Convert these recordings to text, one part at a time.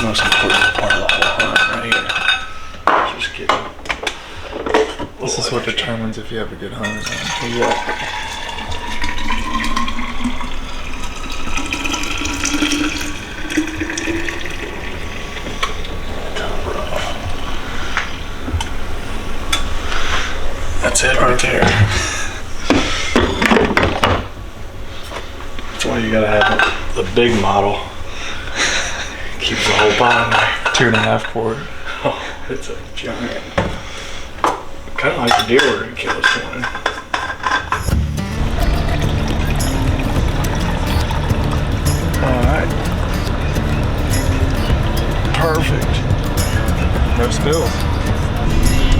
the most important part of the whole hunt right here. Just kidding. This is what determines if you have a good hunt or not. Exactly. That's it right there. That's why you gotta have the big model. Keeps the whole bottom there. 2.5 quart. Oh, it's a giant. Kind of like the deer we're gonna kill this morning. Alright. Perfect. No spills.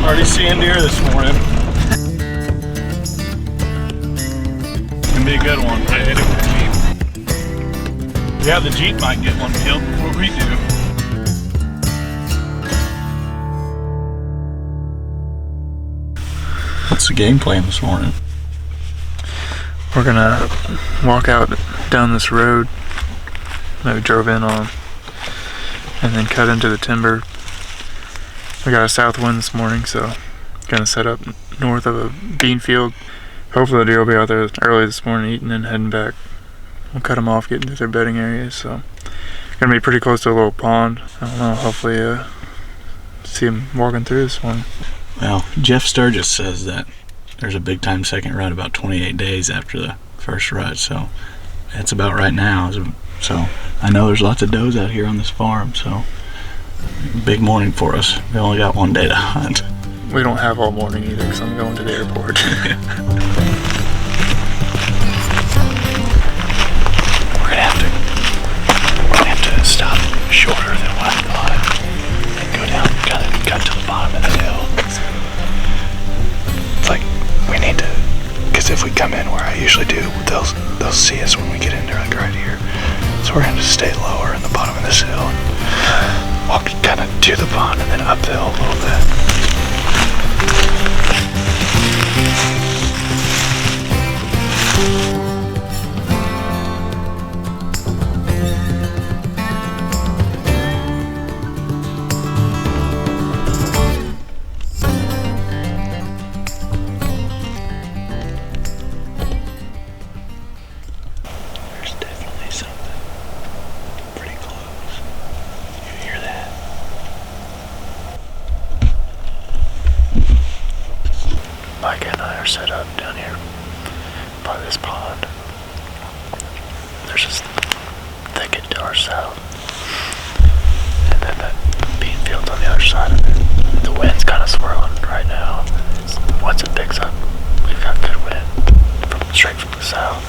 Already seeing deer this morning. Gonna be a good one. I hit it with the Jeep. Yeah, the Jeep might get one killed before we do. What's the game plan this morning? We're gonna walk out down this road that we drove in on and then cut into the timber. We got a south wind this morning, so gonna set up north of a bean field. Hopefully the deer will be out there early this morning eating and heading back. We'll cut them off, get into their bedding areas, so gonna be pretty close to a little pond. I don't know, hopefully see them walking through this morning. Well, Jeff Sturgis says that there's a big time second rut about 28 days after the first rut, so that's about right now. So I know there's lots of does out here on this farm, so big morning for us. We only got one day to hunt. We don't have all morning either because I'm going to the airport. We're gonna have to stop shorter than what I thought and go down, kind of cut to the bottom of the hill. It's like we need to, because if we come in where I usually do, they'll see us when we get in there, like right here. So we're gonna have to stay lower in the bottom of this hill and walk kind of to the pond and then up the hill a little bit. There's definitely something pretty close. You hear that? Micah and I are set up down here by this pond. There's this thicket to our south, and then that bean field's on the other side of it. The wind's kind of swirling right now. Once it picks up, we've got good wind straight from the south,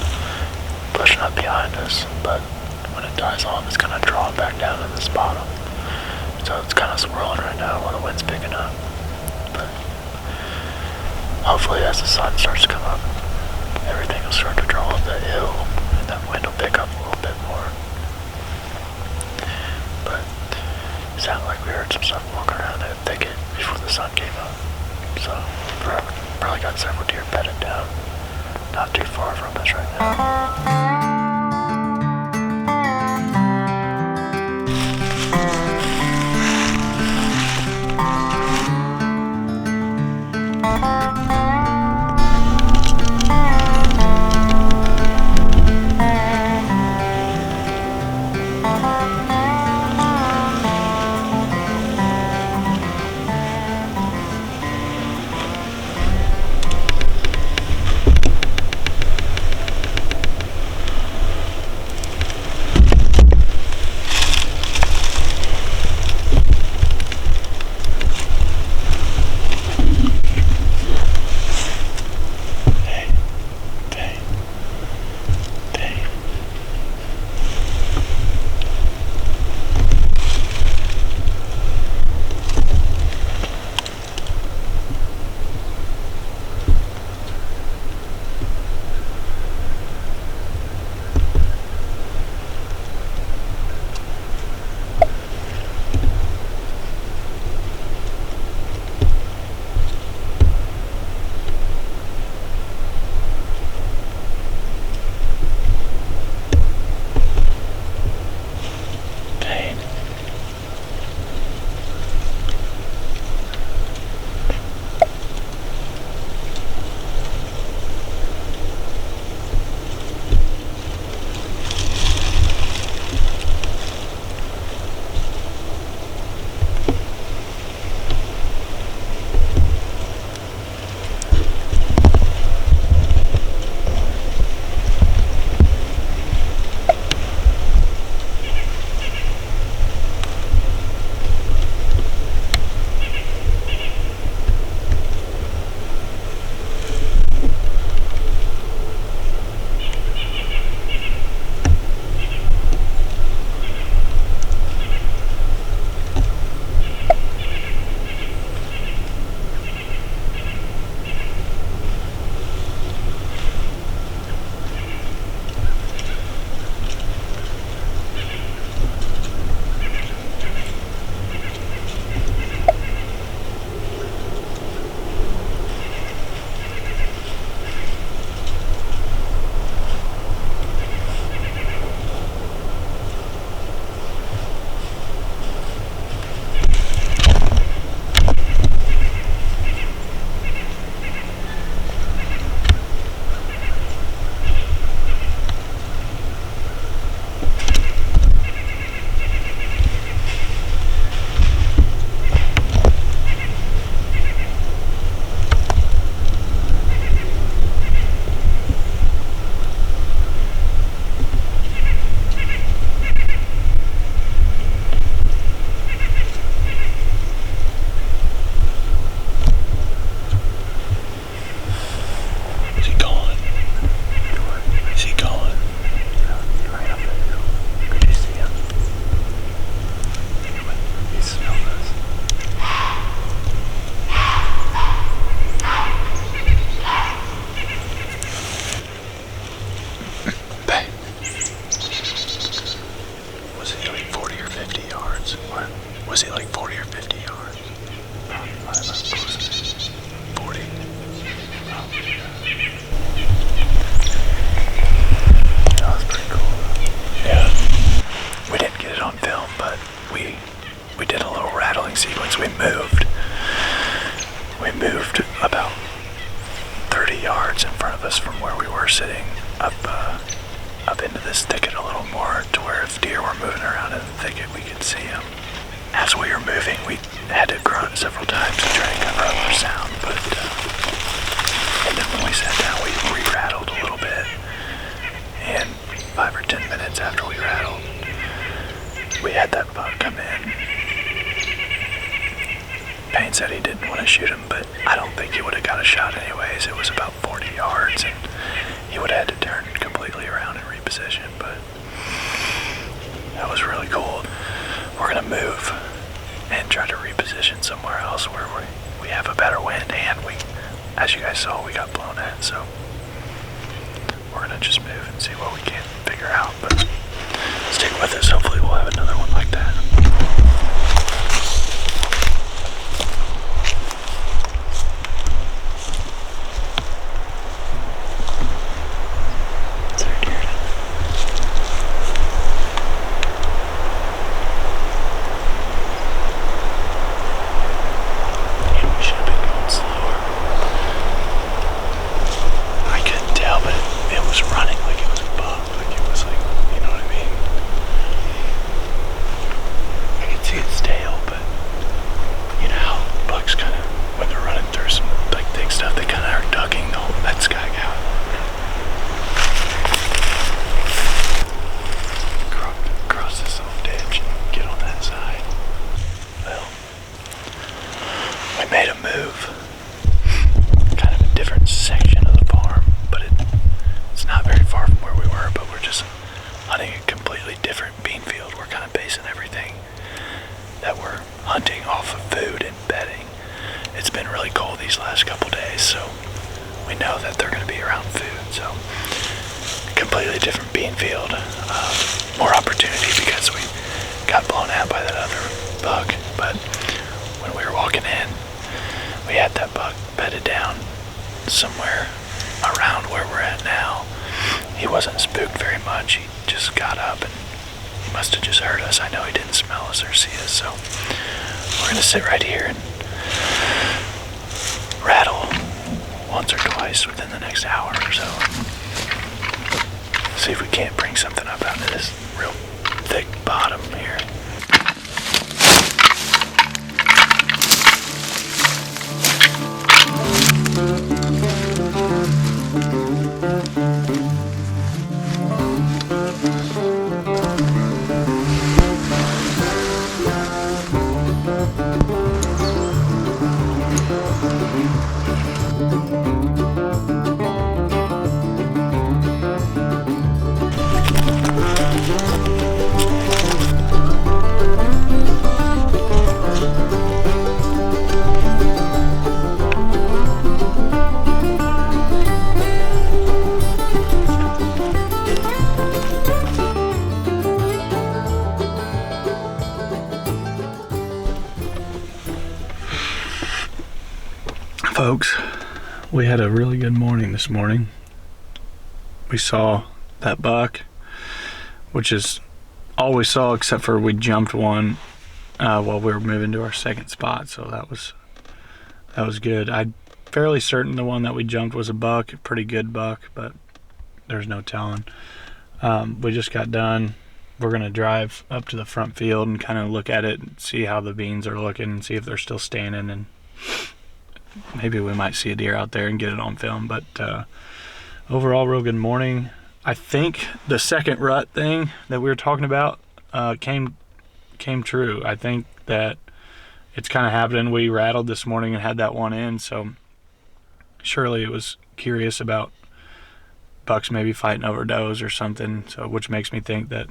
pushing up behind us, but when it dies off, it's kind of drawing back down to this bottom. So it's kind of swirling right now while the wind's picking up. But hopefully as the sun starts to come up, everything will start to draw up that hill, and that wind will pick up a little bit more. But it sounded like we heard some stuff walking around that thicket before the sun came up. So probably got several deer bedded down, not too far from us right now. 40 or 50 yards. What? Was he like 40 or 50 yards? 40. That was pretty cool. Yeah. We didn't get it on film, but we did a little rattling sequence. We moved about 30 yards in front of us from where we were sitting up into this thicket a little more, to where if deer were moving around in the thicket, we could see them. As we were moving, we had to grunt several times to try to cover up our sound, but and then when we sat down, we re-rattled a little bit, and 5 or 10 minutes after we rattled, we had that buck come in. Payne said he didn't want to shoot him, but I don't think he would have got a shot anyways. It was about 40 yards, and he would have had to turn completely around and reposition, but that was really cool. We're going to move and try to reposition somewhere else where we have a better wind, and as you guys saw, we got blown at, so we're going to just move and see what we can figure out, but stick with us. Hopefully we'll have another one like that. More opportunity because we got blown out by that other buck, but when we were walking in, we had that buck bedded down somewhere around where we're at now. He wasn't spooked very much. He just got up and he must have just heard us. I know he didn't smell us or see us, so we're going to sit right here and rattle once or twice within the next hour or so. See if we can't bring something up out of this real thick bottom here. Folks, we had a really good morning this morning. We saw that buck, which is all we saw except for we jumped one while we were moving to our second spot, so that was good. I'm fairly certain the one that we jumped was a buck, a pretty good buck, but there's no telling. We just got done. We're going to drive up to the front field and kind of look at it and see how the beans are looking and see if they're still standing, and maybe we might see a deer out there and get it on film. But overall, real good morning. I think the second rut thing that we were talking about came true. I think that it's kind of happening. We rattled this morning and had that one in, so surely it was curious about bucks maybe fighting over does or something, so which makes me think that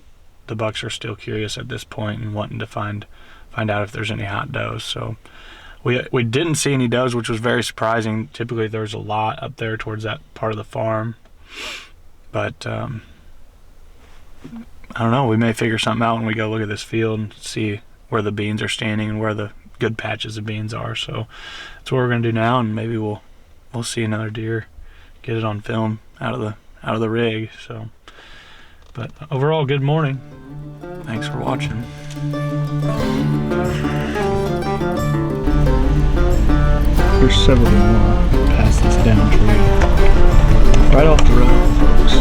the bucks are still curious at this point and wanting to find out if there's any hot does. So we didn't see any does, which was very surprising. Typically there's a lot up there towards that part of the farm, but I don't know, we may figure something out when we go look at this field and see where the beans are standing and where the good patches of beans are. So that's what we're gonna do now, and maybe we'll see another deer, get it on film out of the rig. So, but overall, good morning. Thanks for watching. There's several more past this down tree, right off the road, folks.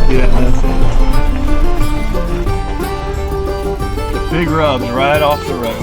Yeah, that's it. Big rubs right off the road.